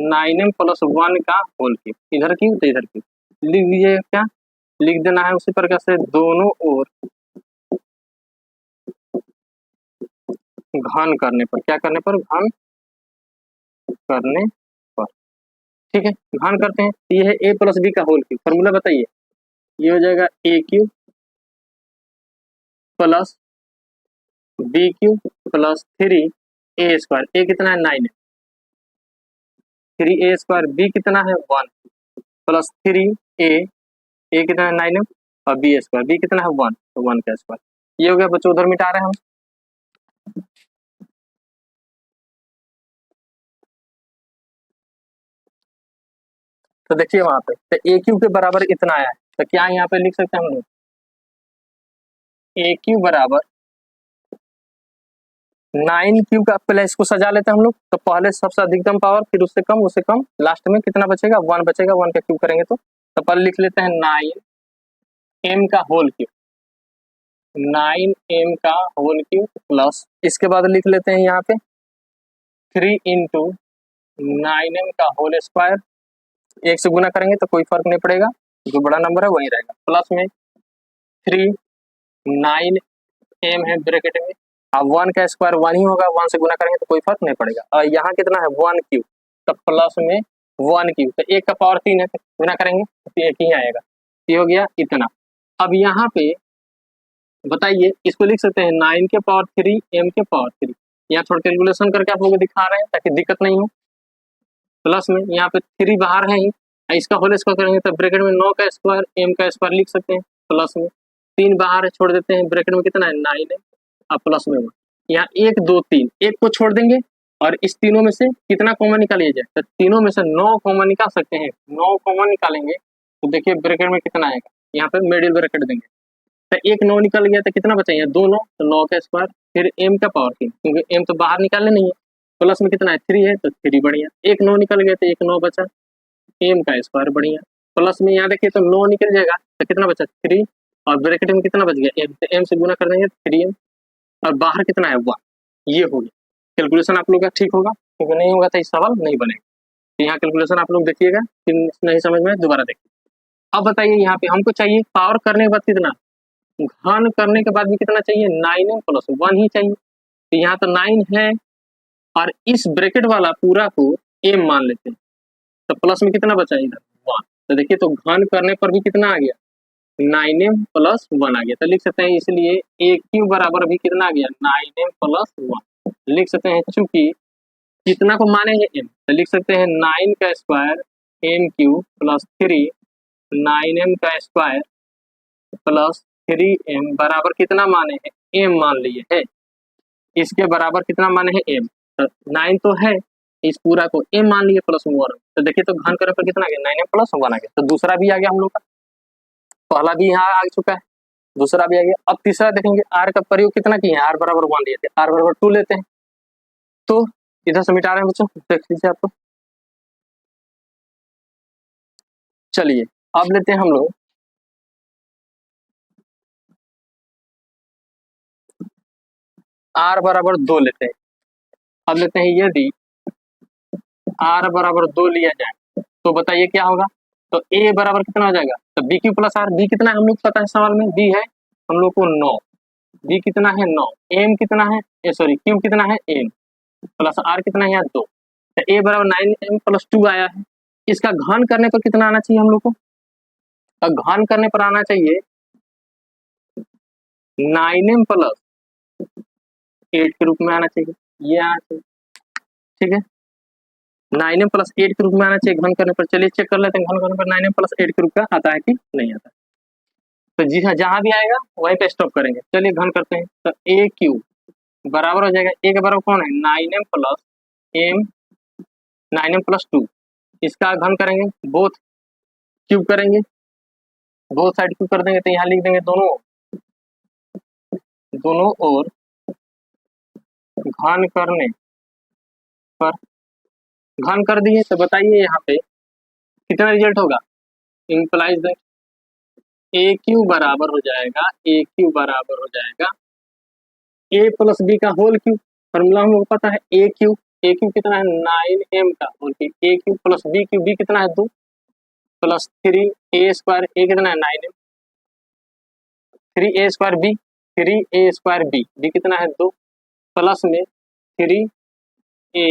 9m प्लस 1 का होल क्यूब, इधर क्यू तो इधर क्यू, लिख दीजिए, क्या लिख देना है उसी प्रकार से, दोनों ओर घन करने पर, क्या करने पर, घन करने पर, ठीक है। घन करते हैं, ये है a प्लस बी का होल क्यूब, फॉर्मूला बताइए, ये हो जाएगा A cube plus B Q plus 3 A square, A कितना है 9 है, 3 ए स्क्वायर, बी कितना है 1 प्लस 3 ए कितना है 9 है, और बी स्क्वायर, बी कितना है 1, तो 1 का स्क्वायर। ये हो गया बच्चों, उधर मिटा रहे हैं हम। तो देखिए वहां पे, तो ए क्यू के बराबर इतना आया है, तो क्या यहाँ पे लिख सकते हैं हम लोग, ए क्यू बराबर 9q का, पहले इसको सजा लेते हैं हम लोग। तो पहले सबसे अधिकतम पावर, फिर उससे कम, लास्ट में कितना बचेगा, 1 बचेगा, 1 का क्यूब करेंगे तो पहले लिख लेते हैं 9m का होल क्यूब, 9m का होल क्यूब प्लस, इसके बाद लिख लेते हैं यहाँ पे 3 इंटू 9m का होल स्क्वायर, 1 से गुना करेंगे तो कोई फर्क नहीं पड़ेगा, जो बड़ा नंबर है वही रहेगा, प्लस में 3 9m है ब्रैकेट में, अब 1 का स्क्वायर 1 ही होगा, 1 से गुना करेंगे तो कोई फर्क नहीं पड़ेगा, और यहाँ कितना है 1 क्यू, तो प्लस में 1 क्यू, तो 1 का पावर 3 है, तो गुना करेंगे तो 1 ही आएगा, ये हो गया इतना। अब यहाँ पे बताइए, इसको लिख सकते हैं 9 के पावर 3 m के पावर 3, यहाँ थोड़ा कैलकुलेशन करके आप लोगों को दिखा रहे हैं ताकि दिक्कत नहीं हो। प्लस में यहाँ पे 3 बाहर है ही, इसका होल स्क्वायर करेंगे तो ब्रैकेट में 9 का स्क्वायर m का स्क्वायर लिख सकते हैं, प्लस में 3 बाहर है, छोड़ देते हैं, ब्रैकेट में कितना है 9 है, अब प्लस में 1, यहाँ 1 2 3, एक को छोड़ देंगे और इस तीनों में से कितना कॉमन निकालिए जाए, तो तीनों में से 9 कॉमन निकाल सकते हैं, 9 कॉमन निकालेंगे तो देखिए ब्रैकेट में कितना आएगा, यहाँ पे मिडिल ब्रैकेट देंगे, तो 1 9 निकल गया तो कितना बचा, यहाँ 2 9, तो 9 का स्क्वायर, फिर m का पावर 3, क्योंकि m तो बाहर निकालने नहीं है, प्लस में कितना है 3 है, तो 3 बढ़िया, 1 9 निकल गया तो 1 9 बचा, m का स्क्वायर बढ़िया, प्लस में यहाँ देखिए तो 9 निकल जाएगा तो कितना बचा 3, और ब्रैकेट में कितना बच गया m, तो m से गुना कर देंगे 3m, और बाहर कितना है 1, ये हो गया। कैलकुलेशन आप लोग का ठीक होगा, क्योंकि नहीं होगा तो इस सवाल नहीं बनेगा। तो यहाँ कैलकुलेशन आप लोग देखिएगा, फिर नहीं समझ में दोबारा देखिए। अब बताइए यहाँ पे हमको चाहिए पावर करने के बाद कितना, घन करने के बाद भी कितना चाहिए, 9m प्लस 1 ही चाहिए, तो यहाँ तो 9 है और इस ब्रैकेट वाला पूरा को m मान लेते हैं, तो प्लस में कितना बचा इधर 1, तो देखिए तो घन करने पर भी कितना आ गया 9m प्लस 1 आ गया, तो लिख सकते हैं इसलिए ए क्यू बराबर भी कितना आ गया 9m प्लस 1, लिख सकते हैं चूंकि कितना को मानेंगे m, तो लिख सकते हैं 9 का square m Q plus 3 9m का स्क्वायर प्लस 3m बराबर कितना माने हैं, m मान लिए है, इसके बराबर कितना माने हैं m, तो 9 तो है, इस पूरा को m मान लिए प्लस 1, तो देखिए तो घन करने पर कितना आ गया 9m प्लस 1 आ गया, तो दूसरा भी आ गया हम लोग का, पहला भी यहाँ आ चुका है, दूसरा भी आ गया। अब तीसरा देखेंगे, r का प्रयोग कितना किए हैं, r बराबर 1 लिए थे, r बराबर 2 लेते हैं, तो इधर से मिटा रहे हैं बच्चों, देख लीजिए आप, तो चलिए अब लेते हैं हम लोग r बराबर 2 लेते हैं। अब लेते हैं यदि r बराबर 2 लिया जाए तो बताइए क्या होगा, तो a बराबर कितना हो जाएगा, तो b Q plus r, b कितना है हम लोग पता है सवाल में, b है हम लोग को 9, b कितना है 9, m कितना है, सॉरी q कितना है m, प्लस r कितना है यहाँ 2, तो a बराबर 9m प्लस 2 आया है। इसका घन करने पर कितना आना चाहिए हम लोग को, तो घन करने पर आना चाहिए 9m प्लस 8 के रूप में आना चाहिए, ये आना चाहिए, ठीक है, 9m प्लस 8 के रूप में आना चाहिए घन करने पर। चलिए चेक कर लेते हैं घन करने पर 9m प्लस 8 के रूप का आता है कि नहीं आता है, तो जी हाँ जहां भी आएगा वहीं पे स्टॉप करेंगे। चलिए घन करते हैं, तो a क्यू बराबर हो जाएगा, a के बराबर कौन है 9m plus m, 9m plus 2, इसका घन करेंगे, बोथ क्यूब करेंगे, बोथ साइड क्यूब कर देंगे, तो यहाँ लिख देंगे दोनों ओर घन करने पर, घन कर दिए, तो बताइए यहाँ पे कितना रिजल्ट होगा, इंप्लाइज दैट ए क्यू बराबर हो जाएगा, ए क्यू बराबर हो जाएगा ए प्लस बी का होल क्यू, फॉर्मूला हम लोग को पता है ए क्यू कितना है 9m का whole cube, A cube plus B cube, B कितना है 2 प्लस 3a स्क्वायर, ए कितना है 9m, 3a square B, 3a square B, B कितना है 2 प्लस में 3a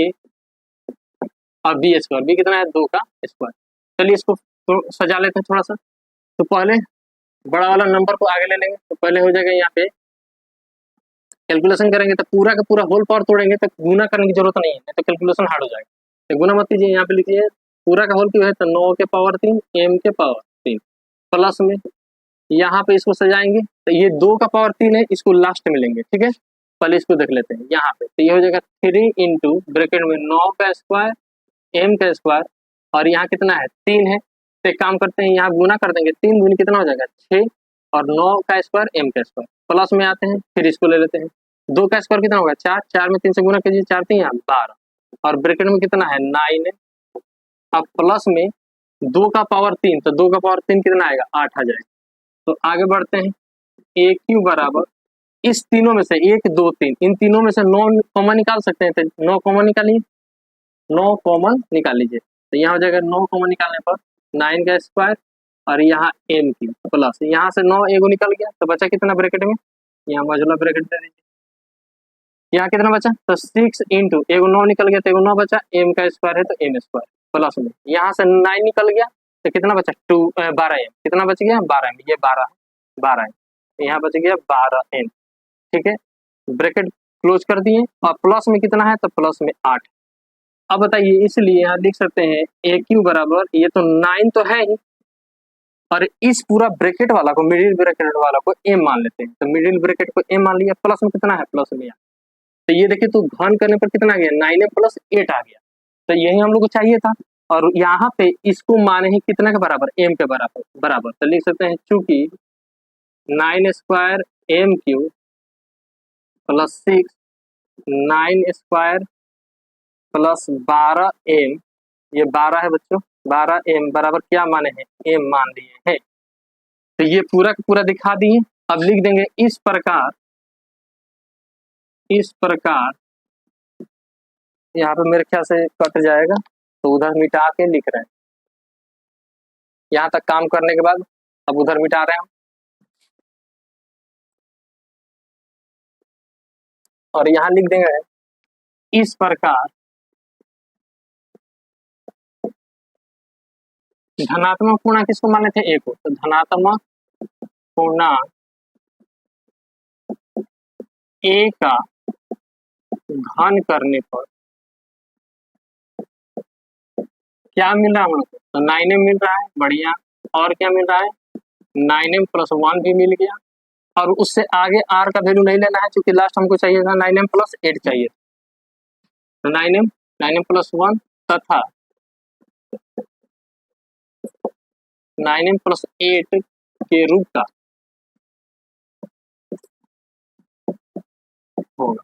और बी स्क्वायर, बी कितना है 2 का स्क्वायर। चलिए इसको तो सजा लेते हैं थोड़ा सा, तो पहले बड़ा वाला नंबर को आगे ले लेंगे, तो पहले हो जाएगा यहाँ पे कैलकुलेशन करेंगे, तो पूरा का पूरा होल पावर तोड़ेंगे तो गुना करने की जरूरत नहीं है, तो कैलकुलेशन हार्ड हो जाएगा, तो गुना मत कीजिए, यहाँ पे लिखिए पूरा का होल क्यों है, तो 9 के पावर 3 m के पावर 3 प्लस में यहाँ पे इसको सजाएंगे, तो ये 2 का पावर 3 है, इसको लास्ट में लेंगे, ठीक है, पहले इसको देख लेते हैं यहाँ पे, तो ये हो जाएगा 3 इंटू ब्रैकेट में 9 का स्क्वायर m का स्क्वायर, और यहाँ कितना है 3 है, तो एक काम करते हैं यहाँ गुना कर देंगे, 3 गुना कितना हो जाएगा 6, और 9 का स्क्वायर m का स्क्वायर, प्लस में आते हैं, फिर इसको ले लेते हैं, 2 का स्क्वायर कितना होगा 4, 4 में 3 से गुना कीजिए, 4 3 12, और ब्रैकेट में कितना है 9 है, अब प्लस में 2 का पावर 3, तो 2 का पावर 3 कितना आएगा 8 आ जाएगा। तो आगे बढ़ते हैं, ए क्यू बराबर इस तीनों में से 1 2 3, इन तीनों में से 9 कॉमन निकाल सकते हैं, तो 9 कॉमन निकालिए, 9 कॉमन निकाल लीजिए, तो यहाँ हो जाएगा 9 कॉमन निकालने पर 9 का स्क्वायर, और यहाँ m क्यू प्लस यहाँ से 9 एगो निकल गया, तो बचा कितना ब्रैकेट में, यहाँ मॉड्यूलर ब्रैकेट दे दीजिए, यहाँ कितना बचा, तो 6 इंटू एगो 9 निकल गया, तो एगो 9 बचा, m का स्क्वायर है तो m स्क्वायर, प्लस में यहाँ से 9 निकल गया, तो कितना बचा 12m, कितना बच गया 12m, ये 12 है, यहाँ बच गया 12m, ठीक है, ब्रैकेट क्लोज कर दिए, और प्लस में कितना है, तो प्लस में 8। अब बताइए, इसलिए यहाँ लिख सकते हैं ए क्यू बराबर, ये तो 9 तो है ही, और इस पूरा ब्रैकेट वाला को, मिडिल ब्रैकेट वाला को m मान लेते हैं, तो मिडिल ब्रैकेट को m मान लिया, प्लस में कितना है प्लस में, तो ये देखिए तो घन करने पर कितना आ गया 9m प्लस 8 आ गया, तो यही हम लोग को चाहिए था, और यहाँ पे इसको माने ही कितना के बराबर m के बराबर, तो लिख सकते हैं चूंकि 9 square m Q plus 6 9 square plus 12m, ये 12 है बच्चों, 12m बराबर क्या माने हैं m मान लिए हैं, तो ये पूरा का पूरा दिखा दिए। अब लिख देंगे इस प्रकार यहाँ पे मेरे ख्याल से कट जाएगा, तो उधर मिटा के लिख रहे हैं, यहाँ तक काम करने के बाद अब उधर मिटा रहे हैं, और यहाँ लिख देंगे इस प्रकार धनात्मक पूर्णांक किसको मान लेते हैं ए को, तो धनात्मक पूर्णांक ए का घन करने पर क्या मिल रहा है हम लोग को, तो 9m मिल रहा है, बढ़िया, और क्या मिल रहा है 9m प्लस 1 भी मिल गया, और उससे आगे r का वैल्यू नहीं लेना है, क्योंकि लास्ट हमको चाहिए था 9m प्लस 8 चाहिए, तो 9m प्लस 1 तथा 9m प्लस 8 के रूप का होगा।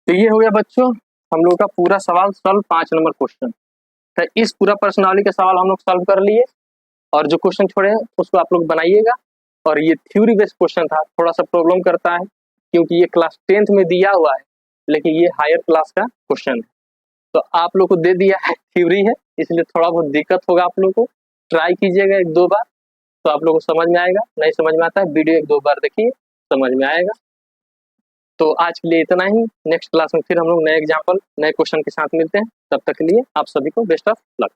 तो ये हो गया बच्चों हम लोग का पूरा सवाल सॉल्व 5 नंबर क्वेश्चन। तो इस पूरा प्रश्नावली के सवाल हम लोग सॉल्व कर लिए, और जो क्वेश्चन छोड़े उसको आप लोग बनाइएगा। और ये थ्योरी बेस्ड क्वेश्चन था, थोड़ा सा प्रॉब्लम करता है क्योंकि ये क्लास 10th में दिया हुआ है, लेकिन ये हायर क्लास का क्वेश्चन है। तो आप लोग को दे दिया है, थ्योरी है, इसलिए थोड़ा बहुत दिक्कत होगा आप लोग को। ट्राई कीजिएगा 1-2 बार, तो आप लोग को समझ में आएगा। नहीं समझ में आता है वीडियो 1-2 बार देखिए, समझ में आएगा। तो आज के लिए इतना ही, नेक्स्ट क्लास में फिर हम लोग नए एग्जाम्पल नए क्वेश्चन के साथ मिलते हैं। तब तक के लिए आप सभी को बेस्ट ऑफ लक।